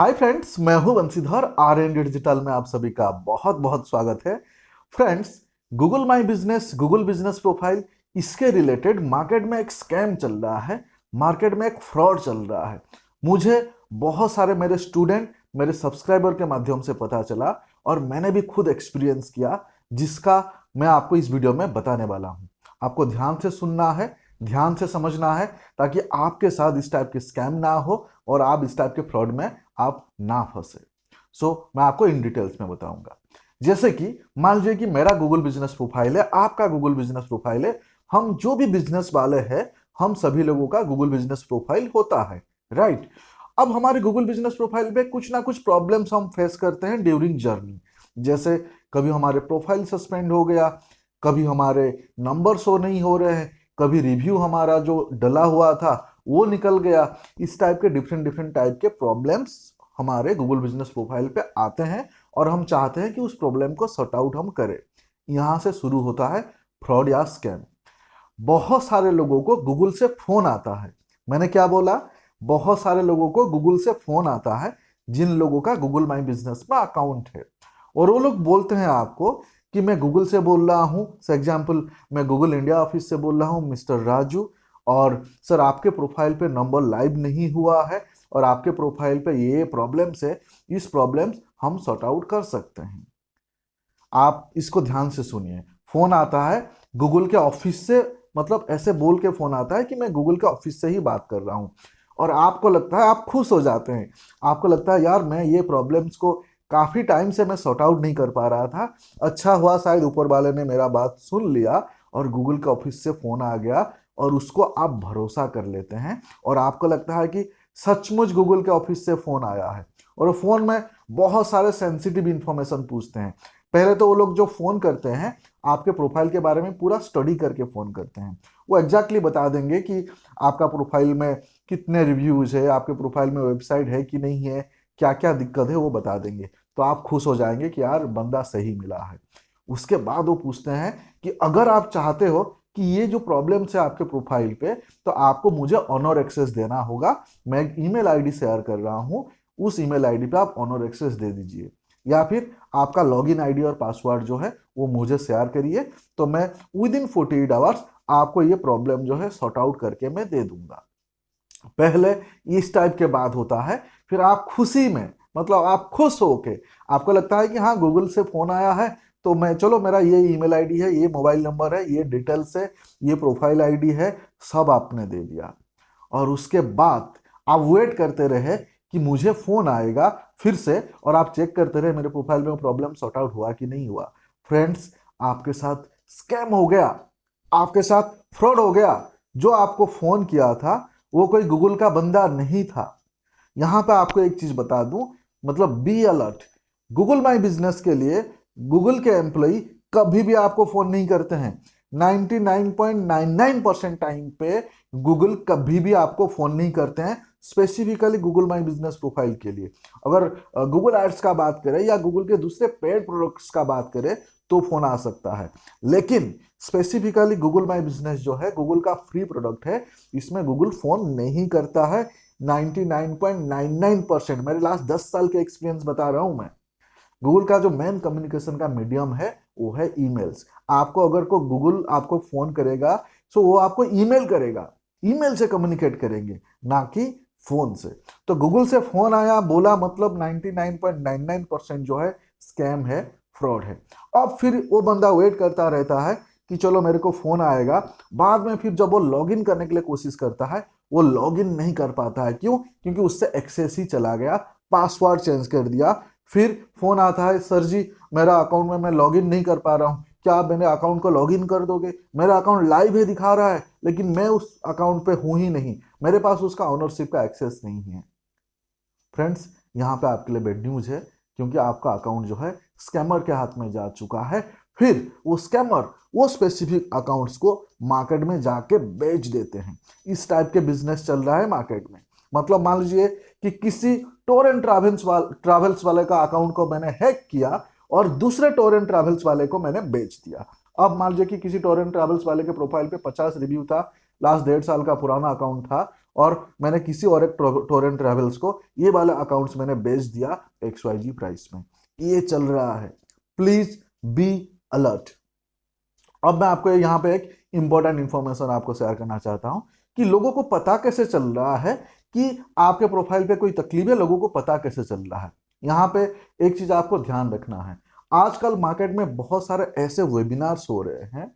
Hi friends, मैं हूं Bansidhar. Are N digital में आप सभी का बहुत बहुत स्वागत है। Friends, Google my business, Google business profile, इसके रिलेटेड मार्केट में एक स्कैम चल रहा है। मार्केट में एक फ्रॉड चल रहा है। मुझे बहुत सारे मेरे स्टूडेंट, मेरे सब्सक्राइबर के माध्यम से पता चला और मैंने भी खुद एक्सपीरियंस किया, जिसका मैं आपको इस वीडियो में बताने वाला हूं। आपको ध्यान से सुनना है, ध्यान से समझना है, ताकि आपके साथ इस टाइप के स्कैम ना हो और आप इस टाइप के फ्रॉड में आप ना फंसे। मैं आपको इन डिटेल्स में बताऊंगा। जैसे कि मान लीजिए कि मेरा गूगल बिजनेस प्रोफाइल है, आपका गूगल बिजनेस प्रोफाइल है। हम जो भी बिजनेस वाले हैं, हम सभी लोगों का गूगल बिजनेस प्रोफाइल होता है, राइट। अब हमारे गूगल बिजनेस प्रोफाइल पे कुछ ना कुछ प्रॉब्लम्स हम फेस करते हैं ड्यूरिंग जर्नी। जैसे कभी हमारे प्रोफाइल सस्पेंड हो गया, कभी हमारे नंबर शो नहीं हो रहे हैं, कभी रिव्यू हमारा जो डला हुआ था वो निकल गया। इस टाइप के डिफरेंट डिफरेंट टाइप के प्रॉब्लम्स हमारे गूगल बिजनेस प्रोफाइल पे आते हैं और हम चाहते हैं कि उस प्रॉब्लम को सॉर्ट आउट हम करें। यहां से शुरू होता है फ्रॉड या स्कैम। बहुत सारे लोगों को गूगल से फोन आता है। मैंने क्या बोला? बहुत सारे लोगों को गूगल से फोन आता है, जिन लोगों का गूगल माई बिजनेस में अकाउंट है। और वो लोग बोलते हैं आपको कि मैं गूगल से बोल रहा हूँ। फॉर एग्जाम्पल, मैं गूगल इंडिया ऑफिस से बोल रहा हूँ, मिस्टर राजू। और सर, आपके प्रोफाइल पे नंबर लाइव नहीं हुआ है और आपके प्रोफाइल पे ये प्रॉब्लम्स है। इस प्रॉब्लम्स हम सॉर्ट आउट कर सकते हैं। आप इसको ध्यान से सुनिए। फोन आता है गूगल के ऑफिस से, मतलब ऐसे बोल के फोन आता है कि मैं गूगल के ऑफिस से ही बात कर रहा हूं। और आपको लगता है, आप खुश हो जाते हैं। आपको लगता है यार, मैं ये प्रॉब्लम्स को काफी टाइम से मैं सॉर्ट आउट नहीं कर पा रहा था। अच्छा हुआ शायद ऊपर वाले ने मेरा बात सुन लिया और गूगल के ऑफिस से फोन आ गया। और उसको आप भरोसा कर लेते हैं और आपको लगता है कि सचमुच गूगल के ऑफिस से फोन आया है। और वो फोन में बहुत सारे सेंसिटिव इंफॉर्मेशन पूछते हैं। पहले तो वो लोग जो फोन करते हैं, आपके प्रोफाइल के बारे में पूरा स्टडी करके फोन करते हैं। वो एग्जैक्टली बता देंगे कि आपका प्रोफाइल में कितने रिव्यूज है, आपके प्रोफाइल में वेबसाइट है कि नहीं है, क्या क्या दिक्कत है वो बता देंगे। तो आप खुश हो जाएंगे कि यार बंदा सही मिला है। उसके बाद वो पूछते हैं कि अगर आप चाहते हो कि ये जो प्रॉब्लम्स है आपके प्रोफाइल पे, तो आपको मुझे ऑनर एक्सेस देना होगा। मैं एक ईमेल आईडी शेयर कर रहा हूँ, उस ईमेल आईडी पे आप ऑनर एक्सेस दे दीजिए, या फिर आपका लॉगिन आईडी और पासवर्ड जो है वो मुझे शेयर करिए। तो मैं विद इन 48 आवर्स आपको ये प्रॉब्लम जो है सॉर्ट आउट करके मैं दे दूंगा। पहले इस टाइप के बात होता है। फिर आप खुशी में, मतलब आप खुश होके, आपको लगता है कि हाँ, गूगल से फोन आया है, तो मैं चलो, मेरा ये ईमेल आईडी है, ये मोबाइल नंबर है, ये डिटेल्स है, ये प्रोफाइल आईडी है, सब आपने दे दिया। और उसके बाद आप वेट करते रहे कि मुझे फोन आएगा फिर से, और आप चेक करते रहे मेरे प्रोफाइल में प्रॉब्लम सॉर्ट आउट हुआ कि नहीं हुआ। फ्रेंड्स, आपके साथ स्कैम हो गया, आपके साथ फ्रॉड हो गया। जो आपको फोन किया था वो कोई गूगल का बंदा नहीं था। यहां पे आपको एक चीज बता दूं, मतलब be alert. Google my business के लिए गूगल के एम्प्लॉय कभी भी आपको फोन नहीं करते हैं। 99.99% टाइम पे गूगल कभी भी आपको फोन नहीं करते हैं, specifically Google my business profile के लिए। अगर गूगल एड्स का बात करें या गूगल के दूसरे पेड प्रोडक्ट्स का बात करें तो फोन आ सकता है। लेकिन स्पेसिफिकली गूगल माई बिजनेस जो है, गूगल का फ्री प्रोडक्ट है, इसमें गूगल फोन नहीं करता है। 99.99%, मेरे लास्ट 10 साल के एक्सपीरियंस बता रहा हूं मैं। गूगल का जो मेन कम्युनिकेशन का मीडियम है वो है ईमेल्स। आपको अगर को गूगल आपको फोन करेगा, तो वो आपको ईमेल करेगा, ईमेल से कम्युनिकेट करेंगे, ना कि फोन से। तो गूगल से फोन आया बोला, मतलब 99.99% जो है स्कैम है, फ्रॉड है। अब फिर वो बंदा वेट करता रहता है कि चलो मेरे को फोन आएगा। बाद में फिर जब वो लॉगिन करने के लिए कोशिश करता है, वो लॉगिन नहीं कर पाता है। क्यों? क्योंकि उससे एक्सेस ही चला गया, पासवर्ड चेंज कर दिया। फिर फोन आता है, सर जी मेरा अकाउंट में मैं लॉगिन नहीं कर पा रहा हूँ, क्या आप मेरे अकाउंट को लॉगिन कर दोगे? मेरा अकाउंट लाइव है दिखा रहा है, लेकिन मैं उस अकाउंट पे हूं ही नहीं, मेरे पास उसका ओनरशिप का एक्सेस नहीं है। फ्रेंड्स, यहाँ पे आपके लिए बेड न्यूज है, क्योंकि आपका अकाउंट जो है स्कैमर के हाथ में जा चुका है। फिर वो स्कैमर वो स्पेसिफिक अकाउंट्स को मार्केट में जाके बेच देते हैं। इस टाइप के बिजनेस चल रहा है मार्केट में। मतलब मान लीजिए कि किसी टूर एंड ट्रैवल्स वाले का अकाउंट को मैंने हैक किया और दूसरे टूर एंड ट्रैवल्स वाले को मैंने बेच दिया। अब मान लीजिए कि किसी टूर एंड ट्रैवल्स वाले के प्रोफाइल पे 50 रिव्यू था, लास्ट 1.5 साल का पुराना अकाउंट था, और मैंने किसी और एक टूर एंड ट्रेवल्स को ये वाला अकाउंट्स मैंने बेच दिया XYZ प्राइस में। ये चल रहा है, प्लीज बी अलर्ट। अब मैं आपको यहाँ पे एक इंपॉर्टेंट इंफॉर्मेशन आपको शेयर करना चाहता हूँ कि लोगों को पता कैसे चल रहा है कि आपके प्रोफाइल पे कोई तकलीफ है, लोगों को पता कैसे चल रहा है। यहाँ पे एक चीज आपको ध्यान रखना है, आजकल मार्केट में बहुत सारे ऐसे वेबिनार्स हो रहे हैं,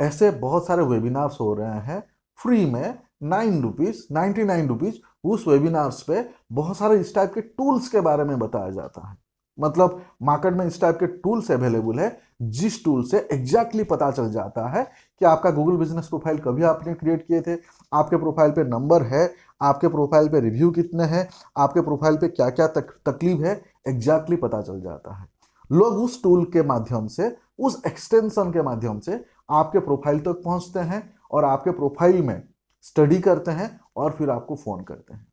ऐसे बहुत सारे वेबिनार्स हो रहे हैं फ्री में, 9 रुपीज 99 रुपीज। उस वेबिनार्स पे बहुत सारे इस टाइप के टूल्स के बारे में बताया जाता है। मतलब मार्केट में इस टाइप के टूल्स अवेलेबल है, जिस टूल से एग्जैक्टली पता चल जाता है कि आपका गूगल बिजनेस प्रोफाइल कभी आपने क्रिएट किए थे, आपके प्रोफाइल पे नंबर है, आपके प्रोफाइल पे रिव्यू कितने हैं, आपके प्रोफाइल पे क्या क्या तकलीफ है, एग्जैक्टली पता चल जाता है। लोग उस टूल के माध्यम से, उस एक्सटेंशन के माध्यम से आपके प्रोफाइल तक पहुंचते हैं और आपके प्रोफाइल में स्टडी करते हैं और फिर आपको फोन करते हैं।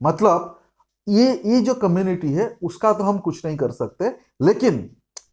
मतलब ये जो कम्युनिटी है उसका तो हम कुछ नहीं कर सकते, लेकिन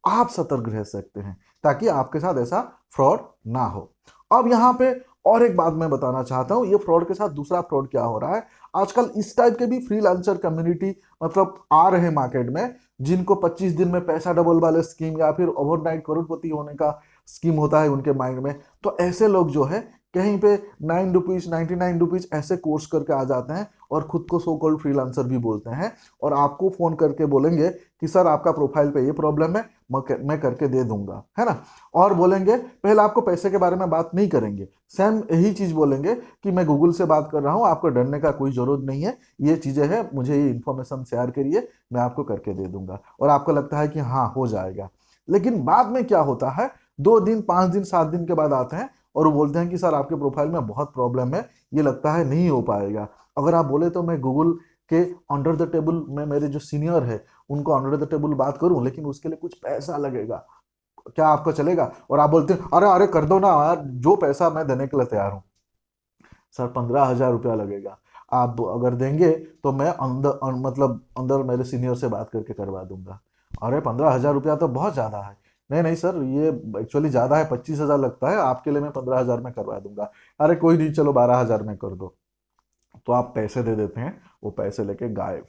आप सतर्क रह सकते हैं ताकि आपके साथ ऐसा फ्रॉड ना हो। अब यहाँ पे और एक बात मैं बताना चाहता हूँ, ये फ्रॉड के साथ दूसरा फ्रॉड क्या हो रहा है, आजकल इस टाइप के भी फ्रीलांसर कम्युनिटी मतलब आ रहे हैं मार्केट में, जिनको 25 दिन में पैसा डबल वाले स्कीम या फिर ओवरनाइट करोड़पति होने का स्कीम होता है उनके माइंड में। तो ऐसे लोग जो है कहीं पे 9 रुपीज 99 रुपीज ऐसे कोर्स करके आ जाते हैं और खुद को सो कॉल्ड फ्रीलांसर भी बोलते हैं, और आपको फोन करके बोलेंगे कि सर आपका प्रोफाइल पे ये प्रॉब्लम है, मैं करके दे दूंगा, है ना। और बोलेंगे, पहले आपको पैसे के बारे में बात नहीं करेंगे, सेम यही चीज बोलेंगे कि मैं गूगल से बात कर रहा हूँ, आपको डरने का कोई जरूरत नहीं है, ये चीजें हैं, मुझे ये इन्फॉर्मेशन शेयर करिए, मैं आपको करके दे दूंगा। और आपको लगता है कि हाँ हो जाएगा, लेकिन बाद में क्या होता है, 2 दिन 5 दिन 7 दिन के बाद आते हैं और वो बोलते हैं कि सर आपके प्रोफाइल में बहुत प्रॉब्लम है, ये लगता है नहीं हो पाएगा। अगर आप बोले तो मैं गूगल के अंडर द टेबल में मेरे जो सीनियर है उनको अंडर द टेबल बात करूं, लेकिन उसके लिए कुछ पैसा लगेगा, क्या आपको चलेगा? और आप बोलते हैं अरे अरे कर दो ना यार, जो पैसा मैं देने के लिए तैयार हूं। सर 15,000 रुपया लगेगा, आप अगर देंगे तो मैं मतलब अंदर मेरे सीनियर से बात करके करवा दूंगा। अरे 15,000 रुपया तो बहुत ज्यादा है। नहीं नहीं सर, ये एक्चुअली ज्यादा है, 25,000 लगता है, आपके लिए मैं 15,000 में करवा दूंगा। अरे कोई नहीं, चलो 12,000 में कर दो। तो आप पैसे दे देते हैं, वो पैसे लेके गायब।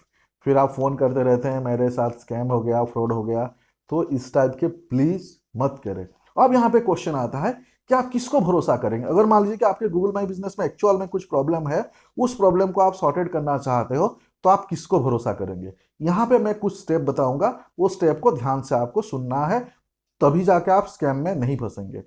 फिर आप फोन करते रहते हैं, मेरे साथ स्कैम हो गया, फ्रॉड हो गया। तो इस टाइप के प्लीज मत करें। अब यहाँ पे क्वेश्चन आता है कि आप किसको भरोसा करेंगे? अगर मान लीजिए कि आपके गूगल माई बिजनेस में एक्चुअल में कुछ प्रॉब्लम है, उस प्रॉब्लम को आप सॉर्टेड करना चाहते हो, तो आप किसको भरोसा करेंगे? यहाँ पे मैं कुछ स्टेप बताऊंगा, वो स्टेप को ध्यान से आपको सुनना है, तभी जाके आप स्कैम में नहीं फंसेंगे।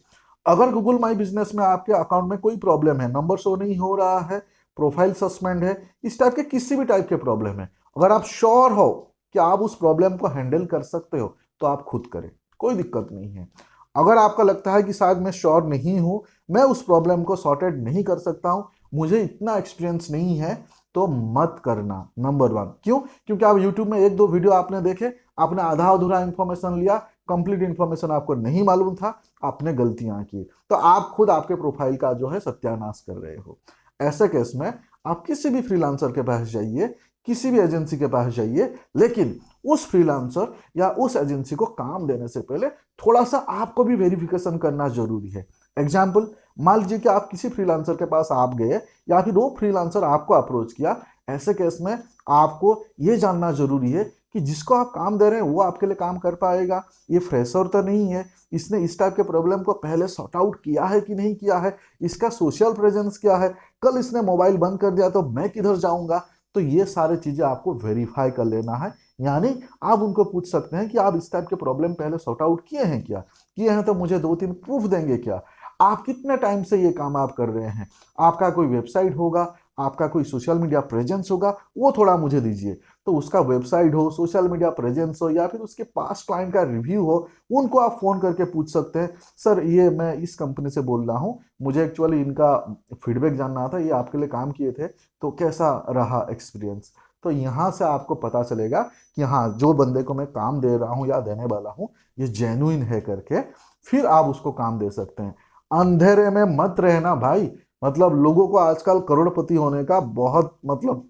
अगर गूगल माई बिजनेस में आपके अकाउंट में कोई प्रॉब्लम है, नंबर शो नहीं हो रहा है, प्रोफाइल सस्पेंड है, इस टाइप के किसी भी टाइप के प्रॉब्लम है, अगर आप श्योर हो कि आप उस प्रॉब्लम को हैंडल कर सकते हो, तो आप खुद करें, कोई दिक्कत नहीं है। अगर आपका लगता है कि शायद मैं श्योर नहीं हूं, मैं उस प्रॉब्लम को सॉर्टेड नहीं कर सकता हूं, मुझे इतना एक्सपीरियंस नहीं है, तो मत करना। नंबर 1, क्यों? क्योंकि आप यूट्यूब में 1-2 वीडियो आपने देखे, आपने आधा अधूरा इंफॉर्मेशन लिया, कंप्लीट इंफॉर्मेशन आपको नहीं मालूम था, आपने गलतियां की, तो आप खुद आपके प्रोफाइल का जो है सत्यानाश कर रहे हो। ऐसे केस में आप किसी भी फ्रीलांसर के पास जाइए, किसी भी एजेंसी के पास जाइए, लेकिन उस फ्रीलांसर या उस एजेंसी को काम देने से पहले थोड़ा सा आपको भी वेरिफिकेशन करना जरूरी है। एग्जाम्पल, मान लीजिए कि आप किसी फ्रीलांसर के पास आप गए या फिर वो फ्रीलांसर आपको अप्रोच किया, ऐसे केस में आपको ये जानना जरूरी है कि जिसको आप काम दे रहे हैं वो आपके लिए काम कर पाएगा, ये फ्रेशर तो नहीं है, इसने इस टाइप के प्रॉब्लम को पहले सॉर्ट आउट किया है कि नहीं किया है, इसका सोशल प्रेजेंस क्या है, कल इसने मोबाइल बंद कर दिया तो मैं किधर जाऊंगा। तो ये सारी चीजें आपको वेरीफाई कर लेना है, यानी आप उनको पूछ सकते हैं कि आप इस टाइप के प्रॉब्लम पहले सॉर्ट आउट किए हैं क्या, किए हैं तो मुझे 2-3 प्रूफ देंगे क्या, आप कितने टाइम से ये काम आप कर रहे हैं, आपका कोई वेबसाइट होगा, आपका कोई सोशल मीडिया प्रेजेंस होगा, वो थोड़ा मुझे दीजिए। तो उसका वेबसाइट हो, सोशल मीडिया प्रेजेंस हो, या फिर उसके पास क्लाइंट का रिव्यू हो, उनको आप फोन करके पूछ सकते हैं, सर ये मैं इस कंपनी से बोल रहा हूँ, मुझे एक्चुअली इनका फीडबैक जानना था, ये आपके लिए काम किए थे, तो कैसा रहा एक्सपीरियंस। तो यहाँ से आपको पता चलेगा कि हाँ, जो बंदे को मैं काम दे रहा हूँ या देने वाला हूँ ये जेन्युइन है करके, फिर आप उसको काम दे सकते हैं। अंधेरे में मत रहना भाई। मतलब लोगों को आजकल करोड़पति होने का बहुत मतलब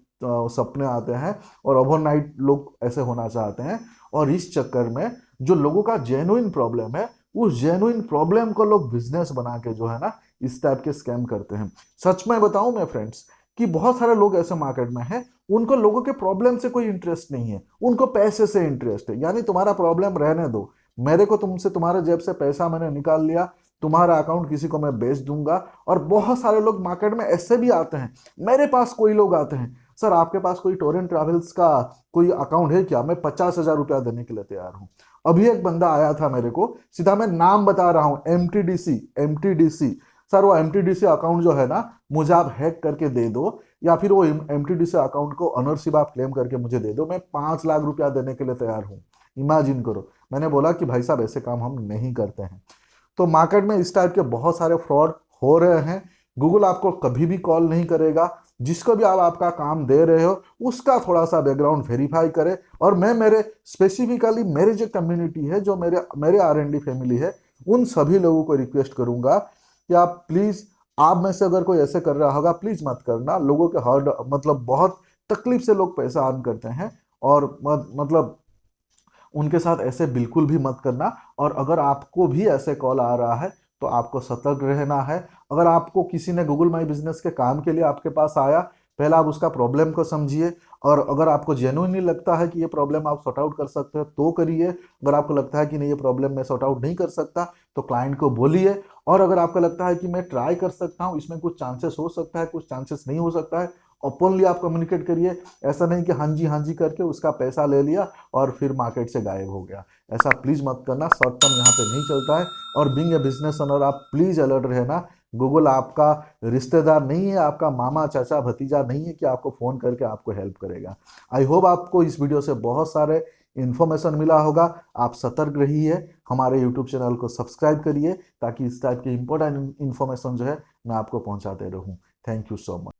सपने आते हैं, और ओवरनाइट लोग ऐसे होना चाहते हैं, और इस चक्कर में जो लोगों का जेन्युइन प्रॉब्लम है, उस जेन्युइन प्रॉब्लम को लोग बिजनेस बना के जो है ना इस टाइप के स्कैम करते हैं। सच में बताऊं मैं फ्रेंड्स, कि बहुत सारे लोग ऐसे मार्केट में हैं, उनको लोगों के प्रॉब्लम से कोई इंटरेस्ट नहीं है, उनको पैसे से इंटरेस्ट है। यानी तुम्हारा प्रॉब्लम रहने दो, मेरे को तुमसे, तुम्हारे जेब से पैसा मैंने निकाल लिया, तुम्हारा अकाउंट किसी को मैं बेच दूंगा। और बहुत सारे लोग मार्केट में ऐसे भी आते हैं, मेरे पास कोई लोग आते हैं, सर आपके पास कोई टूर एंड ट्रैवल्स का कोई अकाउंट है क्या, मैं 50,000 रुपया देने के लिए तैयार हूँ। अभी एक बंदा आया था मेरे को, सीधा मैं नाम बता रहा हूँ, एमटीडीसी। सर वो एमटीडीसी अकाउंट जो है ना, मुझे आप हैक करके दे दो, या फिर वो एमटीडीसी अकाउंट को ऑनरशिप आप क्लेम करके मुझे दे दो, मैं 5 लाख रुपया देने के लिए तैयार हूँ। इमेजिन करो। मैंने बोला कि भाई साहब ऐसे काम हम नहीं करते हैं। तो मार्केट में इस टाइप के बहुत सारे फ्रॉड हो रहे हैं। गूगल आपको कभी भी कॉल नहीं करेगा। जिसको भी आप आपका काम दे रहे हो उसका थोड़ा सा बैकग्राउंड वेरीफाई करें। और मैं मेरे स्पेसिफिकली मेरे जो कम्युनिटी है, जो मेरे मेरे R&D फैमिली है, उन सभी लोगों को रिक्वेस्ट करूंगा कि आप प्लीज़, आप में से अगर कोई ऐसे कर रहा होगा प्लीज़ मत करना। लोगों के हर्ड, मतलब बहुत तकलीफ से लोग पैसा अर्न करते हैं, और मतलब उनके साथ ऐसे बिल्कुल भी मत करना। और अगर आपको भी ऐसे कॉल आ रहा है तो आपको सतर्क रहना है। अगर आपको किसी ने गूगल माई बिजनेस के काम के लिए आपके पास आया, पहले आप उसका प्रॉब्लम को समझिए, और अगर आपको जेन्युइनली लगता है कि ये प्रॉब्लम आप सॉर्ट आउट कर सकते हो तो करिए। अगर आपको लगता है कि नहीं ये प्रॉब्लम मैं सॉर्ट आउट नहीं कर सकता तो क्लाइंट को बोलिए। और अगर आपको लगता है कि मैं ट्राई कर सकता हूँ, इसमें कुछ चांसेस हो सकता है, कुछ चांसेस नहीं हो सकता है, ओपनली आप कम्युनिकेट करिए। ऐसा नहीं कि हाँ जी करके उसका पैसा ले लिया और फिर मार्केट से गायब हो गया। ऐसा प्लीज़ मत करना, शॉर्ट टर्म यहाँ पे नहीं चलता है। और बीइंग ए बिजनेस ओनर आप प्लीज़ अलर्ट रहना। गूगल आपका रिश्तेदार नहीं है, आपका मामा चाचा भतीजा नहीं है कि आपको फ़ोन करके आपको हेल्प करेगा। आई होप आपको इस वीडियो से बहुत सारे इन्फॉर्मेशन मिला होगा। आप सतर्क रहिए, हमारे यूट्यूब चैनल को सब्सक्राइब करिए, ताकि इस टाइप की इंपॉर्टेंट इन्फॉर्मेशन जो है मैं आपको पहुंचाते रहूं। Thank you so much.